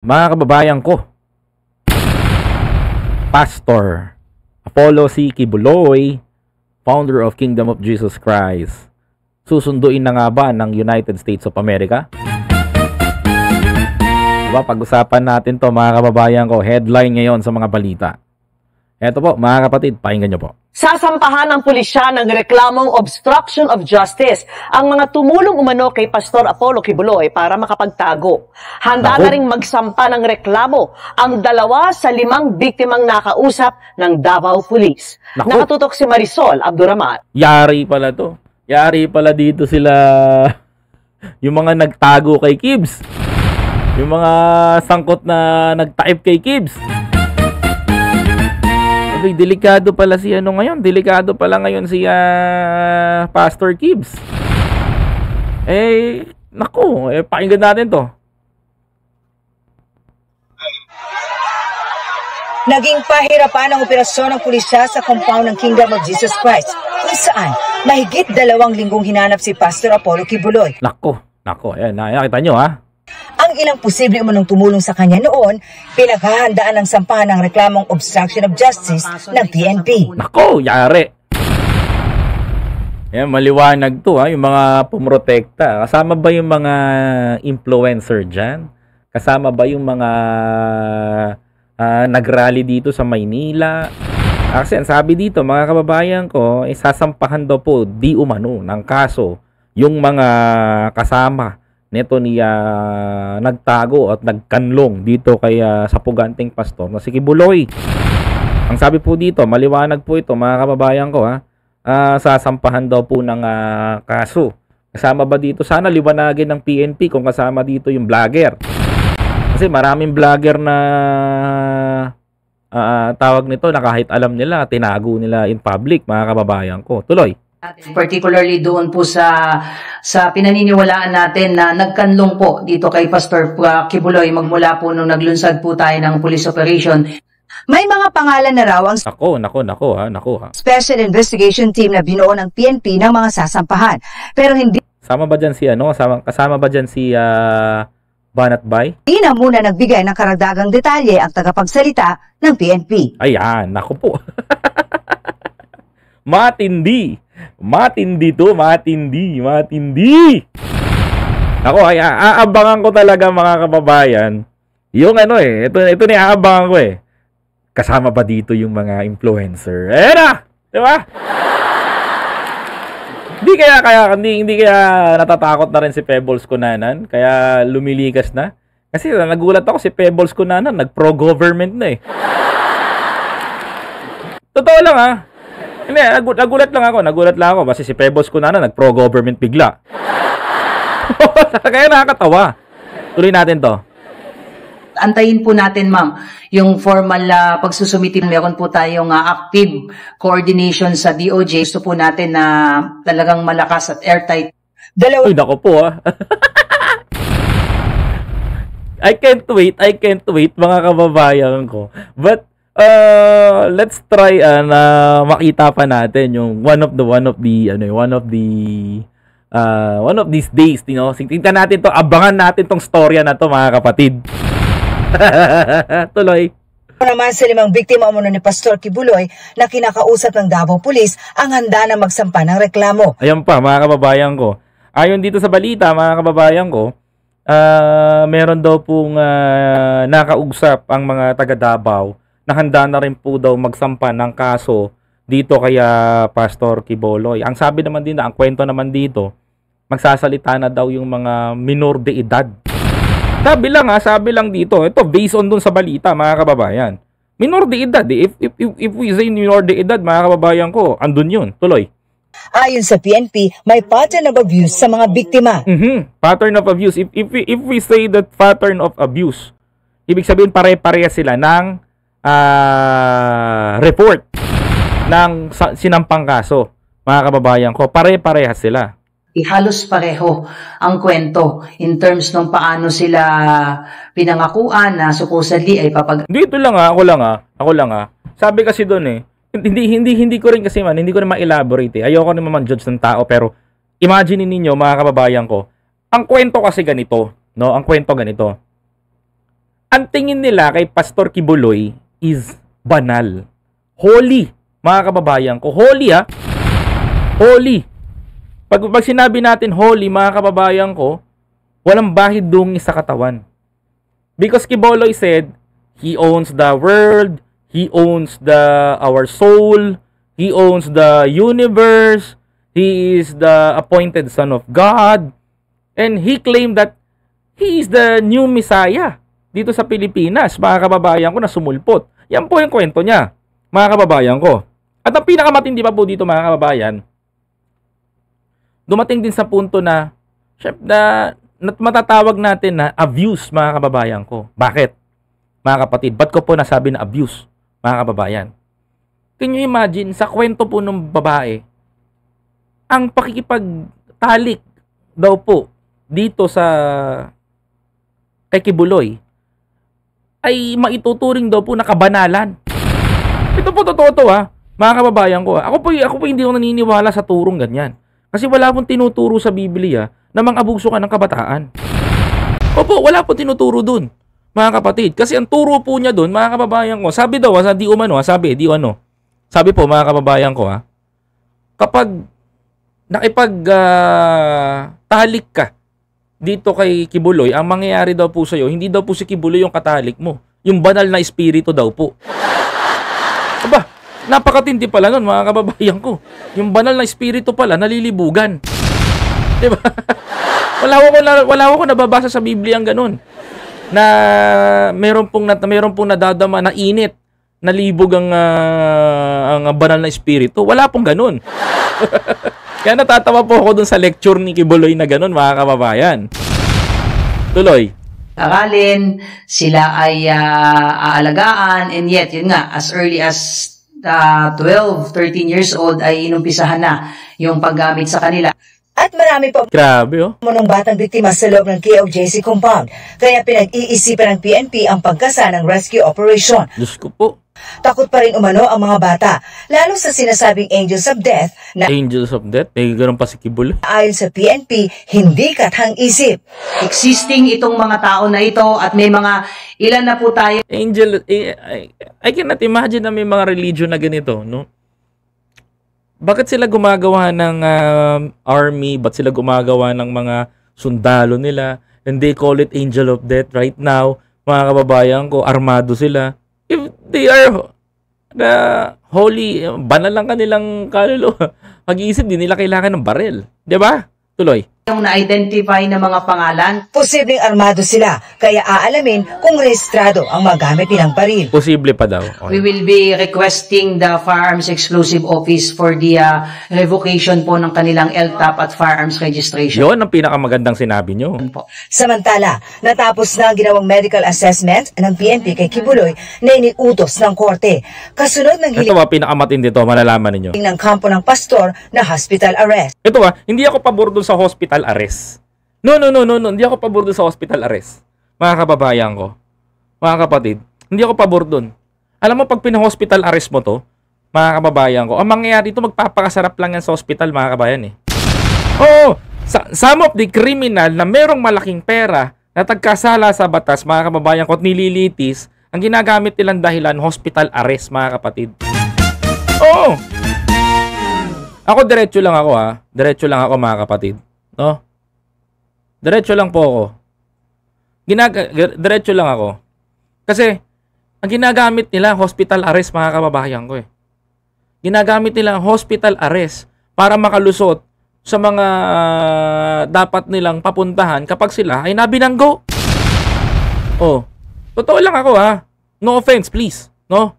Mga kababayan ko, Pastor Apollo C. Kibuloy, founder of Kingdom of Jesus Christ, susunduin na nga ba ng United States of America? Diba, pag-usapan natin to mga kababayan ko, headline ngayon sa mga balita. Eto po mga kapatid, pakinggan nyo po. Sasampahan ng pulisya ng reklamong obstruction of justice ang mga tumulong umano kay Pastor Apollo Kibuloy para makapagtago. Handa na ring magsampa ng reklamo ang 2 sa 5 biktimang nakausap ng Davao Police. Nakatutok si Marisol Abduraman. Yari pala to. Yari pala dito sila yung mga nagtago kay Kibs. Yung mga sangkot na nag-type kay Kibs. Delikado pala si ano ngayon. Delikado pala ngayon si Pastor Kibs. Naku, pakinggan natin to. Naging pahirapan ang operasyon ng pulisya sa compound ng Kingdom of Jesus Christ, kung saan mahigit 2 linggong hinanap si Pastor Apollo Kibuloy. Naku, ayan, nakita nyo ha. Ang ilang posible umunong tumulong sa kanya noon, pinaghahandaan ng sampahan ng reklamong obstruction of justice ng PNP. Nako, yari. Yan, maliwanag to ha, yung mga pumrotekta. Kasama ba yung mga influencer dyan? Kasama ba yung mga nagrally dito sa Maynila? Kasi ang sabi dito, mga kababayan ko, sasampahan daw po di umano ng kaso yung mga kasama neto niya nagtago at nagkanlong dito kay sa puganting pastor na si Kibuloy. Ang sabi po dito, maliwanag po ito mga kababayan ko ha, sasampahan daw po ng kaso. Kasama ba dito? Sana liwanagin ng PNP kung kasama dito yung vlogger. Kasi maraming vlogger na tawag nito na kahit alam nila, tinago nila in public mga kababayan ko. Tuloy. Particularly doon po sa pinaniniwalaan natin na nagkanlong po dito kay Pastor Kibuloy magmula po nung naglunsad po tayo ng police operation. May mga pangalan na raw ang Nako ha. Special Investigation Team na binuo ng PNP ng mga sasampahan. Pero hindi Kasama ba dyan si Banat Bay? Hindi na muna nagbigay ng karagdagang detalye ang tagapagsalita ng PNP. Ayan, naku po. Matindi to. Ako, aabangan ko talaga mga kababayan. Yung ito ni aabangan ko Kasama ba dito yung mga influencer? Di ba? Hindi kaya natatakot na rin si Pebbles Cunanan, kaya lumilikas na. Kasi nagulat ako si Pebbles Cunanan, nag-pro-government na Totoo lang ha. Hindi, nagulat lang ako kasi si Pebbles Cunanan nag-pro-government bigla. Kaya nakakatawa. Tuloy natin to. Antayin po natin ma'am yung formal pagsusumiti. Meron po tayong active coordination sa DOJ. Gusto po natin na talagang malakas at airtight. Uy, nako po I can't wait mga kababayan ko. But let's try na makita pa natin yung one of these days, tingnan natin to, abangan natin tong storya na to mga kapatid. Tuloy. Naman sa 5 biktima umano ni Pastor Kibuloy na kinakausap ng Davao Police ang handa na magsampa ng reklamo. Ayan pa mga kababayan ko. Ayon dito sa balita mga kababayan ko, meron daw pong nakausap ang mga taga Davao na handa na rin po daw magsampa ng kaso dito kaya Pastor Kibuloy. Ang sabi naman din ang kwento naman dito, magsasalita na daw yung mga minor de edad. Sabi lang dito, ito based on dun sa balita mga kababayan. Minor de edad if we say minor de edad mga kababayan ko, andun yun. Tuloy. Ayon sa PNP, may pattern of abuse sa mga biktima. Pattern of abuse. If we say that pattern of abuse, ibig sabihin pare-pareha sila ng report ng sinampang kaso. Mga kababayan ko, pare-parehas sila. Halos pareho ang kwento in terms ng paano sila pinangakuan na supposedly ay Dito lang ako lang Sabi kasi doon hindi ko rin ma-elaborate Ayoko naman man-judge ng tao, pero imagine ninyo mga kababayan ko, ang kwento kasi ganito, no? Ang kwento ganito. ang tingin nila kay Pastor Kibuloy is banal. Holy, mga kababayan ko. Holy, ha? Holy. Pag sinabi natin holy, mga kababayan ko, walang bahid dungi sa katawan. Because Kibuloy said, he owns the world, he owns our soul, he owns the universe, he is the appointed son of God, and he claimed that he is the new Messiah dito sa Pilipinas, mga kababayan ko, na sumulpot. Yan po yung kwento niya, mga kababayan ko. At ang pinakamatindi pa po dito, mga kababayan, dumating din sa punto na matatawag natin na abuse, mga kababayan ko. Bakit? Mga kapatid, ba't ko po nasabi na abuse, mga kababayan? Can you imagine, sa kwento po ng babae, ang pakikipagtalik daw po dito sa kay Kibuloy ay maituturing daw po na kabanalan. Ito po totoo to, ha, mga kababayan ko. Ako po hindi ko naniniwala sa turong ganyan. Kasi wala pong tinuturo sa Biblia na mang-abuso ka ng kabataan. Opo, wala pong tinuturo dun, mga kapatid. Kasi ang turo po niya dun, mga kababayan ko, sabi daw, di umano, sabi po, mga kababayan ko, ha, kapag talik ka dito kay Kibuloy, ang mangyayari daw po sa'yo, hindi daw po si Kibuloy yung katalik mo. Yung banal na espiritu daw po. Aba, napakatindi pala nun, mga kababayan ko. Yung banal na espiritu pala, nalilibugan. Diba? Wala ako nababasa sa Biblia ang ganun. Na meron pong nadadama na init, nalibog ang banal na espiritu. Wala pong ganun. Kaya natatawa po ako dun sa lecture ni Kibuloy na ganun, mga kababayan. Tuloy. Aralin, sila ay aalagaan, and yet, yun nga, as early as 12, 13 years old ay inumpisahan na yung paggamit sa kanila. At marami pa Grabe, oh. ng batang biktima sa loob ng KOJC compound. Kaya pinag-iisipan ng PNP ang pagkasa ng rescue operation. Diyos ko po. Takot pa rin umano ang mga bata, lalo sa sinasabing angels of death na Angels of Death? May ganun pa si Kibuloy. ayon sa PNP, hindi kathang-isip. Existing itong mga tao na ito at may mga ilan na po tayo Angel, I cannot imagine na may mga religion na ganito, no? Bakit sila gumagawa ng army? Bakit sila gumagawa ng mga sundalo nila? And they call it Angel of Death right now. Mga kababayan ko, armado sila. If they are the holy, banal lang kanilang kaluluwa. Mag-iisip, di nila kailangan ng baril. Diba? Tuloy. yung na-identify na mga pangalan. Posibleng armado sila, kaya aalamin kung rehistrado ang magamit nilang baril. Posible pa daw. Okay. We will be requesting the Firearms Exclusive Office for the revocation po ng kanilang LTAP at firearms registration. Yun ang pinakamagandang sinabi nyo. Samantala, natapos na ang ginawang medical assessment ng PNP kay Kibuloy na iniutos ng korte. Kasunod ng Ito ba, pinakamatindi to, malalaman ninyo. ng kampo ng pastor na hospital arrest. Ito ba, hindi ako pabor dun sa hospital arrest. No. Hindi ako pabor dun sa hospital arrest. Mga kababayan ko. Mga kapatid, hindi ako pabor dun. Alam mo, pag pina-hospital arrest mo to, mga kababayan ko, ang mangyayari ito, magpapakasarap lang yan sa hospital, mga kabayan eh. Oo, some of the criminal na merong malaking pera na tagkasala sa batas, mga kababayan ko, at nililitis, ang ginagamit nilang dahilan, hospital arrest, mga kapatid. Oo. Ako, diretso lang ako, ha. Diretso lang ako, mga kapatid. No? Diretso lang po ako. Diretso lang ako. Kasi, ang ginagamit nila, hospital arrest, mga kababayan ko eh. Ginagamit nila ang hospital arrest para makalusot sa mga dapat nilang papuntahan kapag sila ay nabinanggo. Oh, totoo lang ako ha. No offense, please. No?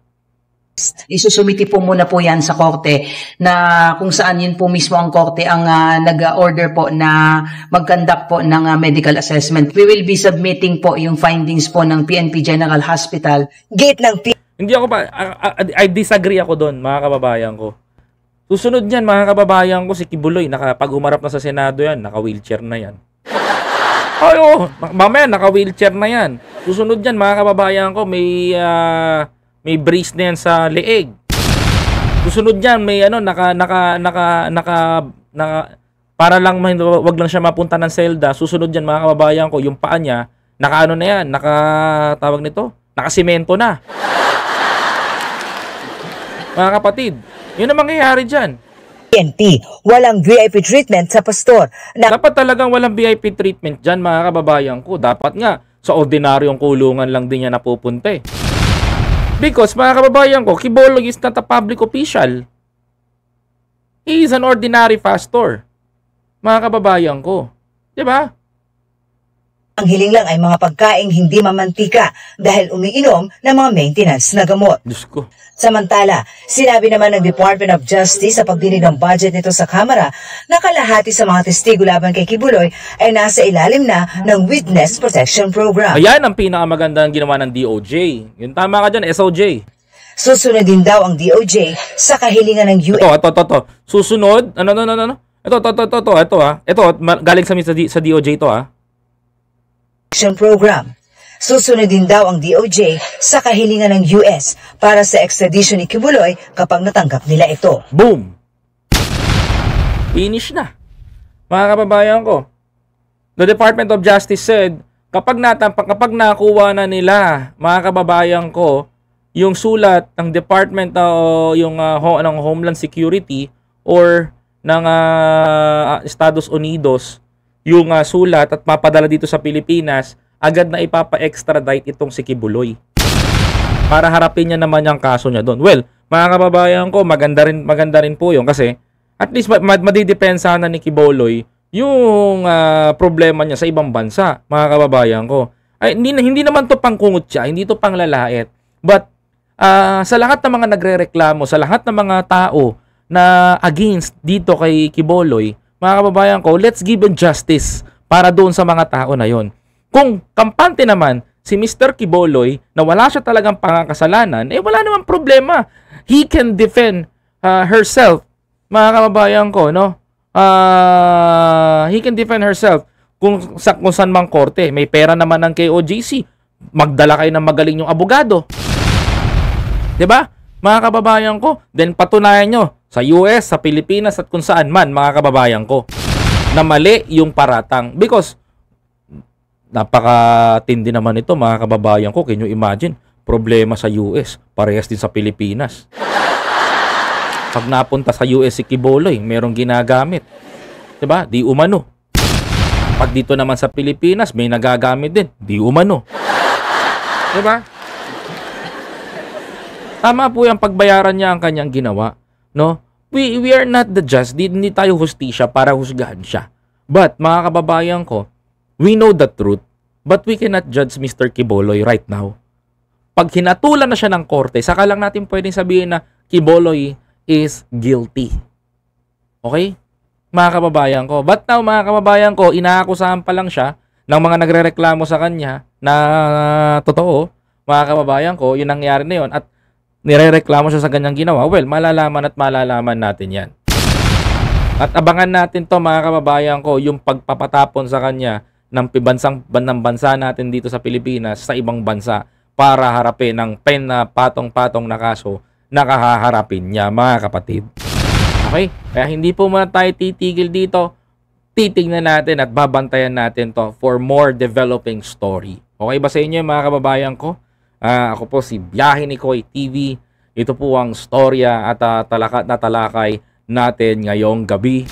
Isusumiti po muna po yan sa korte na kung saan yun po mismo ang korte ang nag-order po na mag-conduct po ng medical assessment. We will be submitting po yung findings po ng PNP General Hospital. Gate ng Hindi ako pa, I disagree ako doon, mga kababayan ko. Susunod niyan, mga kababayan ko, si Kibuloy, pag humarap na sa Senado yan, naka-wheelchair na yan. Ay, oh, mamaya, naka-wheelchair na yan. Susunod niyan, mga kababayan ko, may brace na yan sa leeg. Susunod niyan, may para lang wag lang siya mapunta ng selda. Susunod diyan, mga kababayan ko, yung paa niya Nakaano na yan, nakatawag nito, nakasimento na. Mga kapatid, yun ang mangyayari dyan. PNP, walang VIP treatment sa pastor. Dapat talagang walang VIP treatment dyan, mga kababayan ko. Dapat nga, sa ordinaryong kulungan lang din yan napupunta eh. Because, mga kababayan ko, Quiboloy is not a public official. He is an ordinary pastor. Mga kababayan ko. Diba? Ang hiling lang ay mga pagkaing hindi mamantika dahil umiinom ng mga maintenance na gamot. Diyos ko. Samantala, sinabi naman ng Department of Justice sa pagdinig ng budget nito sa Kamara na kalahati sa mga testigo laban kay Quiboloy ay nasa ilalim na ng Witness Protection Program. Ayan ang pinakamagandang ginawa ng DOJ. Yun, tama ka dyan, SOJ. Susunod din daw ang DOJ sa kahilingan ng US. Ito. Susunod, ano. Ito, galing sa DOJ to ha. Program. Susunod din daw ang DOJ sa kahilingan ng US para sa extradition ni Quiboloy kapag natanggap nila ito. Boom! Finish na. Mga kababayan ko, the Department of Justice said, kapag nakuha na nila, mga kababayan ko, yung sulat ng Department ng Homeland Security or ng Estados Unidos, yung sulat at papadala dito sa Pilipinas, agad na ipapa-extradite itong si Quiboloy para harapin niya naman yung kaso niya doon. Well, mga kababayan ko, maganda rin po yun kasi at least madidepensa na ni Quiboloy yung problema niya sa ibang bansa, mga kababayan ko. Ay, hindi naman to pangkungot siya, hindi to panglalait. But sa lahat ng mga nagrereklamo, sa lahat ng mga tao na against dito kay Quiboloy, mga kababayan ko, let's give him justice para doon sa mga tao na yon. Kung kampante naman si Mr. Quiboloy na wala siya talagang pangakasalanan, wala namang problema. He can defend herself, mga kababayan ko, no? He can defend herself kung saan mang korte. May pera naman ng KOJC. Magdala kayo ng magaling yung abogado. 'Di ba? Mga kababayan ko, then patunayan nyo sa US, sa Pilipinas at kung saan man, mga kababayan ko, na mali yung paratang. Because napakatindi naman ito, mga kababayan ko. Can you imagine? Problema sa US, parehas din sa Pilipinas. Pag napunta sa US si Quiboloy, merong ginagamit. 'Di ba? Di umano. Pag dito naman sa Pilipinas, may nagagamit din. Di umano. 'Di ba? Tama po yung pagbayaran niya ang kanyang ginawa, no? We are not the judge. Hindi tayo hustisya para husgahan siya. But, mga kababayan ko, we know the truth, but we cannot judge Mr. Quiboloy right now. Pag hinatulan na siya ng korte, saka lang natin pwedeng sabihin na Quiboloy is guilty. Okay? Mga kababayan ko. But now, mga kababayan ko, inaakusahan pa lang siya ng mga nagrereklamo sa kanya na totoo. Mga kababayan ko, yun nangyari na yun. At nirereklamo siya sa ganyang ginawa. Well, malalaman natin yan. At abangan natin to, mga kababayan ko, yung pagpapatapon sa kanya ng bansa natin dito sa Pilipinas sa ibang bansa para harapin ng patong-patong na kaso na kahaharapin niya, mga kapatid. Okay? Kaya hindi po muna tayo titigil dito. Titignan natin at babantayan natin to for more developing story. Okay ba sa inyo, mga kababayan ko? Ako po si Biyahe ni Koy TV. Ito po ang storya at talakay natin ngayong gabi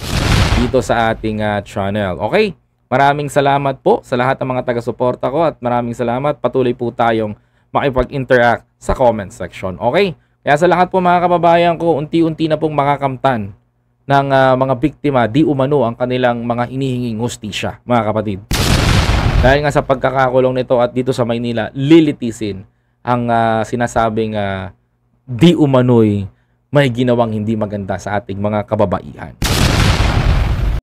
dito sa ating channel. Okay? Maraming salamat po sa lahat ng mga taga-suporta ko at maraming salamat. Patuloy po tayong makipag-interact sa comment section. Okay? Kaya sa lahat po, mga kababayan ko, unti-unti na pong makakamtan ng mga biktima, di umano ang kanilang mga hinihinging hustisya, mga kapatid. Dahil nga sa pagkakakulong nito at dito sa Maynila, lilitisin ang sinasabing di umano'y may ginawang hindi maganda sa ating mga kababaihan.